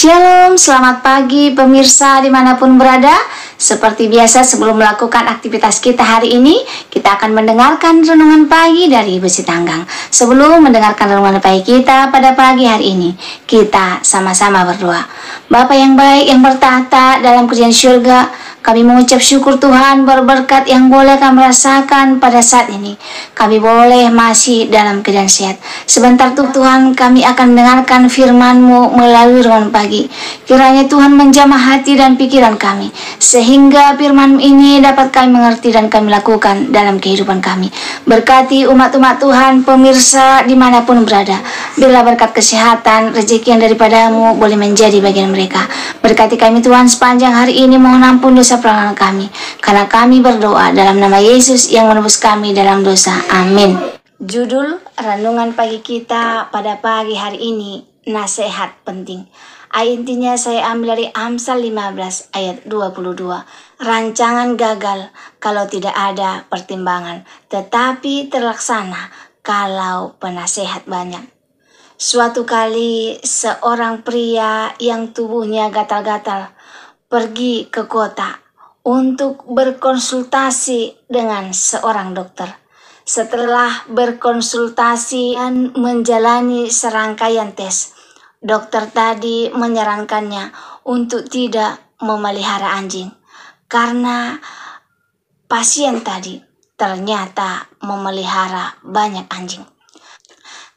Shalom, selamat pagi pemirsa dimanapun berada. Seperti biasa sebelum melakukan aktivitas kita hari ini, kita akan mendengarkan renungan pagi dari Ibu Sitanggang. Sebelum mendengarkan renungan pagi kita pada pagi hari ini, kita sama-sama berdoa. Bapa yang baik yang bertahta dalam kerajaan surga, kami mengucap syukur Tuhan berberkat yang boleh kami rasakan pada saat ini. Kami boleh masih dalam keadaan sehat. Sebentar Tuhan, kami akan mendengarkan firman-Mu melalui renungan pagi. Kiranya Tuhan menjamah hati dan pikiran kami, sehingga firman ini dapat kami mengerti dan kami lakukan dalam kehidupan kami. Berkati umat-umat Tuhan, pemirsa dimanapun berada. Bila berkat kesehatan, rezeki yang daripada-Mu boleh menjadi bagian mereka. Berkati kami Tuhan sepanjang hari ini, mohon ampun dosa pelanggaran kami, karena kami berdoa dalam nama Yesus yang menebus kami dalam dosa. Amin. Judul renungan pagi kita pada pagi hari ini, nasihat penting. Intinya saya ambil dari Amsal 15 ayat 22. Rancangan gagal kalau tidak ada pertimbangan, tetapi terlaksana kalau penasehat banyak. Suatu kali seorang pria yang tubuhnya gatal-gatal pergi ke kota untuk berkonsultasi dengan seorang dokter. Setelah berkonsultasi dan menjalani serangkaian tes, dokter tadi menyarankannya untuk tidak memelihara anjing karena pasien tadi ternyata memelihara banyak anjing.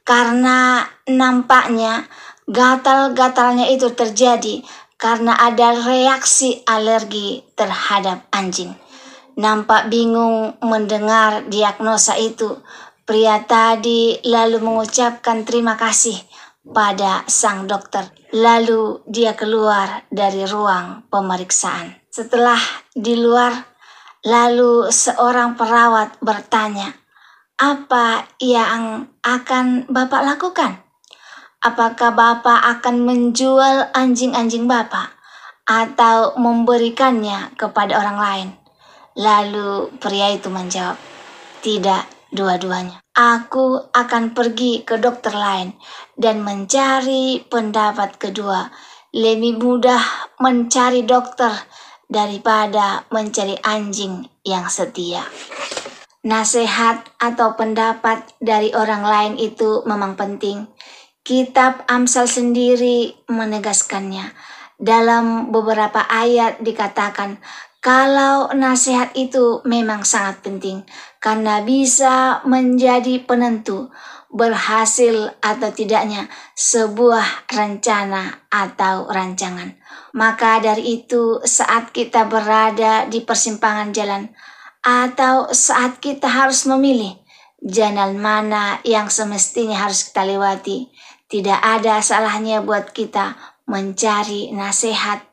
Karena nampaknya gatal-gatalnya itu terjadi karena ada reaksi alergi terhadap anjing. Nampak bingung mendengar diagnosa itu, pria tadi lalu mengucapkan terima kasih pada sang dokter. Lalu dia keluar dari ruang pemeriksaan. Setelah di luar, lalu seorang perawat bertanya, "Apa yang akan Bapak lakukan? Apakah Bapak akan menjual anjing-anjing Bapak atau memberikannya kepada orang lain?" Lalu pria itu menjawab, "Tidak, dua-duanya. Aku akan pergi ke dokter lain dan mencari pendapat kedua. Lebih mudah mencari dokter daripada mencari anjing yang setia." Nasihat atau pendapat dari orang lain itu memang penting. Kitab Amsal sendiri menegaskannya. Dalam beberapa ayat dikatakan kalau nasihat itu memang sangat penting karena bisa menjadi penentu berhasil atau tidaknya sebuah rencana atau rancangan. Maka dari itu saat kita berada di persimpangan jalan atau saat kita harus memilih jalan mana yang semestinya harus kita lewati, tidak ada salahnya buat kita mencari nasihat,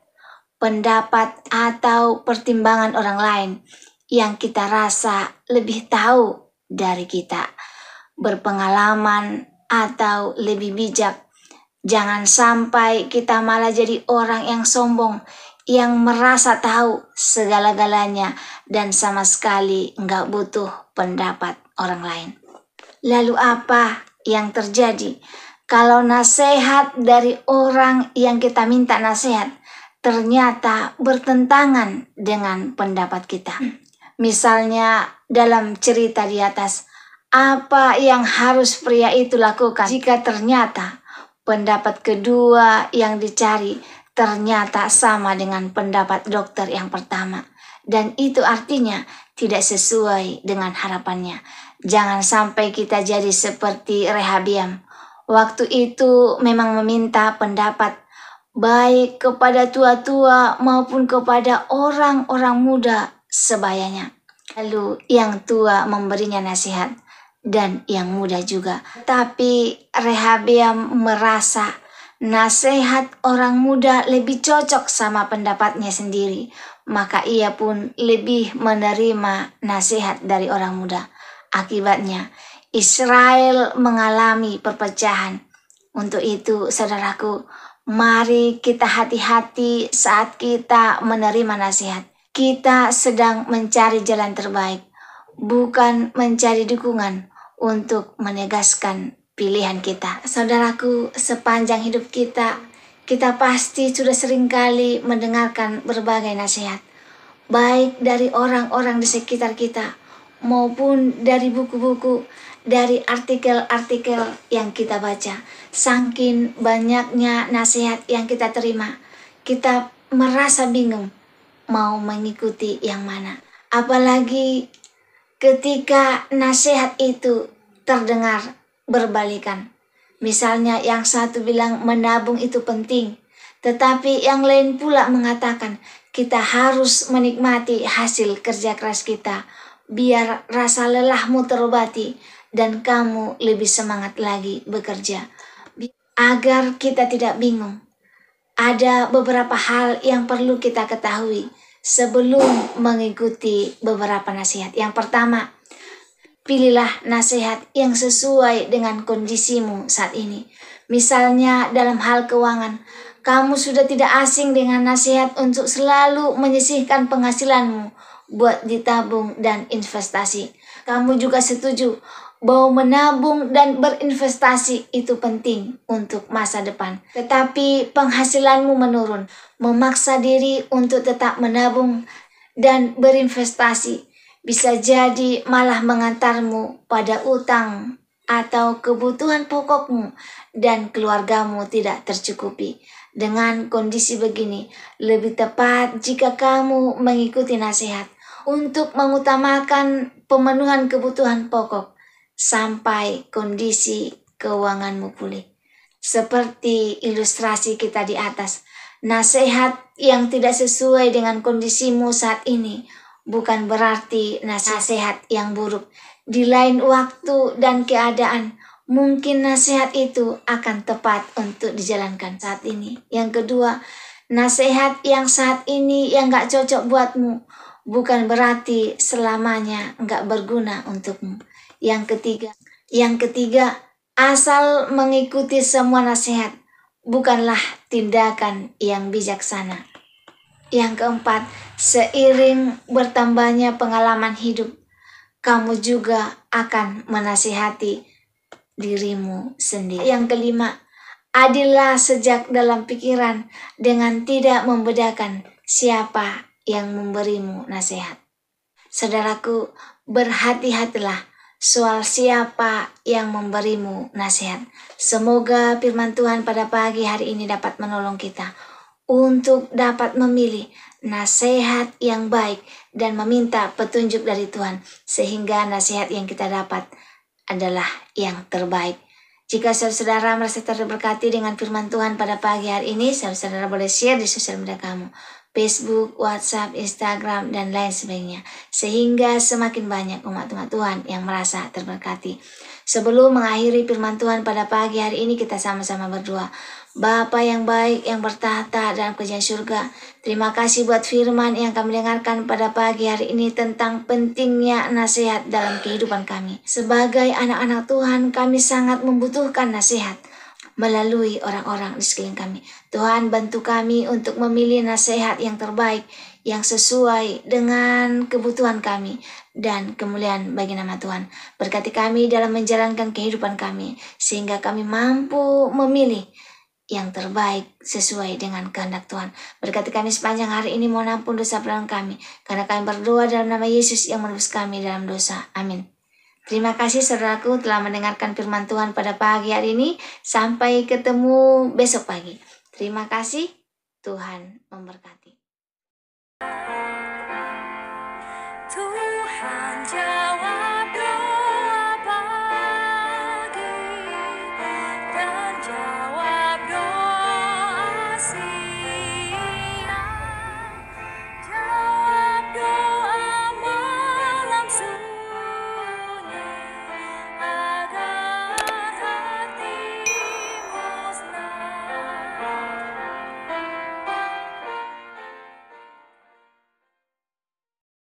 pendapat, atau pertimbangan orang lain yang kita rasa lebih tahu dari kita, berpengalaman, atau lebih bijak. Jangan sampai kita malah jadi orang yang sombong, yang merasa tahu segala-galanya dan sama sekali nggak butuh pendapat orang lain. Lalu apa yang terjadi kalau nasihat dari orang yang kita minta nasihat ternyata bertentangan dengan pendapat kita? Misalnya dalam cerita di atas, apa yang harus pria itu lakukan jika ternyata pendapat kedua yang dicari ternyata sama dengan pendapat dokter yang pertama, dan itu artinya tidak sesuai dengan harapannya? Jangan sampai kita jadi seperti Rehabiam. Waktu itu memang meminta pendapat baik kepada tua-tua maupun kepada orang-orang muda sebayanya. Lalu yang tua memberinya nasihat dan yang muda juga. Tapi Rehabiam merasa nasihat orang muda lebih cocok sama pendapatnya sendiri. Maka ia pun lebih menerima nasihat dari orang muda. Akibatnya Israel mengalami perpecahan. Untuk itu saudaraku, mari kita hati-hati saat kita menerima nasihat. Kita sedang mencari jalan terbaik, bukan mencari dukungan untuk menegaskan pilihan kita. Saudaraku, sepanjang hidup kita Kita pasti sudah seringkali mendengarkan berbagai nasihat, baik dari orang-orang di sekitar kita, maupun dari buku-buku, dari artikel-artikel yang kita baca. Saking banyaknya nasihat yang kita terima, kita merasa bingung mau mengikuti yang mana. Apalagi ketika nasihat itu terdengar berbalikan. Misalnya yang satu bilang menabung itu penting, tetapi yang lain pula mengatakan kita harus menikmati hasil kerja keras kita, biar rasa lelahmu terobati dan kamu lebih semangat lagi bekerja. Agar kita tidak bingung, ada beberapa hal yang perlu kita ketahui sebelum mengikuti beberapa nasihat. Yang pertama, pilihlah nasihat yang sesuai dengan kondisimu saat ini. Misalnya dalam hal keuangan, kamu sudah tidak asing dengan nasihat untuk selalu menyisihkan penghasilanmu buat ditabung dan investasi. Kamu juga setuju bahwa menabung dan berinvestasi itu penting untuk masa depan. Tetapi penghasilanmu menurun, memaksa diri untuk tetap menabung dan berinvestasi bisa jadi malah mengantarmu pada utang atau kebutuhan pokokmu dan keluargamu tidak tercukupi. Dengan kondisi begini, lebih tepat jika kamu mengikuti nasihat untuk mengutamakan pemenuhan kebutuhan pokok sampai kondisi keuanganmu pulih. Seperti ilustrasi kita di atas, nasihat yang tidak sesuai dengan kondisimu saat ini bukan berarti nasihat yang buruk. Di lain waktu dan keadaan, mungkin nasihat itu akan tepat untuk dijalankan saat ini. Yang kedua, nasihat yang saat ini yang gak cocok buatmu bukan berarti selamanya gak berguna untukmu. Yang ketiga, asal mengikuti semua nasihat bukanlah tindakan yang bijaksana. Yang keempat, seiring bertambahnya pengalaman hidup, kamu juga akan menasihati dirimu sendiri. Yang kelima, adillah sejak dalam pikiran dengan tidak membedakan siapa yang memberimu nasihat. Saudaraku, berhati-hatilah soal siapa yang memberimu nasihat. Semoga firman Tuhan pada pagi hari ini dapat menolong kita untuk dapat memilih nasihat yang baik dan meminta petunjuk dari Tuhan, sehingga nasihat yang kita dapat adalah yang terbaik. Jika saudara merasa terberkati dengan firman Tuhan pada pagi hari ini, saudara boleh share di sosial media kamu, Facebook, WhatsApp, Instagram, dan lain sebagainya, sehingga semakin banyak umat-umat Tuhan yang merasa terberkati. Sebelum mengakhiri firman Tuhan pada pagi hari ini, kita sama-sama berdoa. Bapa yang baik yang bertahta dalam kerajaan surga, terima kasih buat firman yang kami dengarkan pada pagi hari ini tentang pentingnya nasihat dalam kehidupan kami. Sebagai anak-anak Tuhan, kami sangat membutuhkan nasihat melalui orang-orang di sekeliling kami. Tuhan, bantu kami untuk memilih nasihat yang terbaik, yang sesuai dengan kebutuhan kami dan kemuliaan bagi nama Tuhan. Berkati kami dalam menjalankan kehidupan kami, sehingga kami mampu memilih yang terbaik sesuai dengan kehendak Tuhan. Berkati kami sepanjang hari ini, mohon ampun dosa pelanggan kami, karena kami berdoa dalam nama Yesus yang menebus kami dalam dosa. Amin. Terima kasih saudaraku telah mendengarkan firman Tuhan pada pagi hari ini. Sampai ketemu besok pagi. Terima kasih. Tuhan memberkati.